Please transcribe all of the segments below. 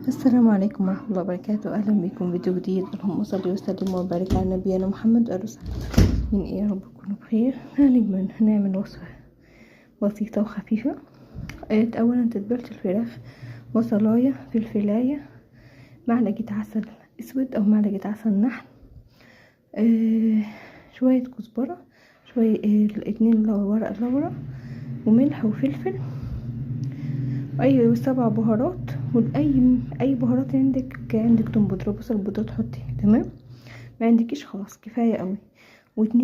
السلام عليكم ورحمة الله وبركاته. أهلا بكم فيديو جديد. اللهم صل وسلم وبارك على نبينا محمد وآله وصحبه من يا رب تكونوا بخير. هنعمل وصفة بسيطة وخفيفة. أولا تتبيلة الفراخ: بصلاية، فلفلاية، معلقة عسل اسود او معلقة عسل نحل، شوية كزبرة، شوية 2 ورق لورا، وملح وفلفل، اي 7 بهارات، واي بهارات عندك توم بودرة، بصل بودرة تحطي. تمام. ما عندكيش خلاص كفايه قوي. و2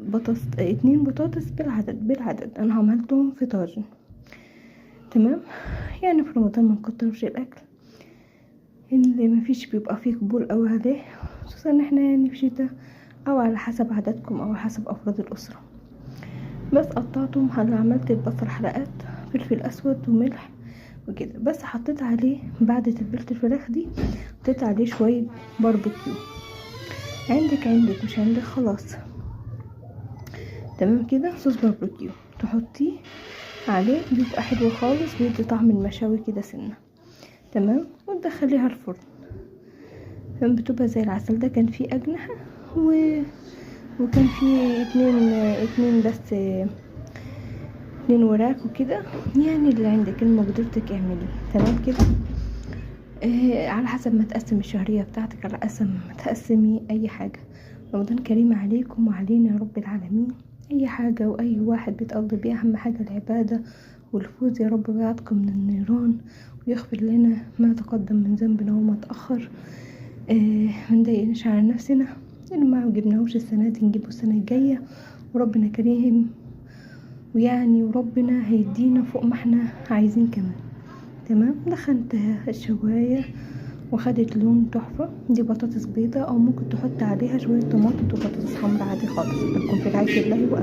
بطاطس بالعدد انا عملتهم في طاجن. تمام. يعني في رمضان ما نكترش الاكل، اللي مفيش بيبقى فيه قبول قوي عليه، خصوصا ان احنا يعني في شتاء، او على حسب عددكم او على حسب افراد الاسره. بس قطعتهم. عملت البصل حلقات، فلفل اسود وملح وكده. بس حطيت عليه بعد تتبيله الفراخ دي، حطيت عليه شويه باربيكيو. عندك مش عندك خلاص. تمام كده. صوص باربيكيو تحطيه عليه، بيبقى حلو خالص، بيدي طعم المشاوي كده سنه. تمام. وتدخليها الفرن، بتبقى زي العسل. ده كان فيه اجنحه وكان فيه اتنين بس، 2 وراك وكده. يعني اللي عندك المقدرتك اعمليه. تمام كده. على حسب ما تقسم الشهرية بتاعتك، على حسب ما تقسمي اي حاجة. رمضان كريم عليكم وعلينا يا رب العالمين. اي حاجة واي واحد بيتقضي بيه، اهم حاجة العبادة والفوز. يا رب بعدكم من النيران، ويغفر لنا ما تقدم من ذنبنا وما تأخر. منضايقناش على نفسنا، اللي ما جبناهوش السنة دي نجيبه السنة الجاية، وربنا كريم، ويعني وربنا هيدينا فوق ما احنا عايزين كمان. تمام. دخلتها الشواية وخدت لون تحفة. دي بطاطس بيضة، او ممكن تحط عليها شوية طماطم وبطاطس حمرا عادي خالص. لكم في رعاية الله وأمن.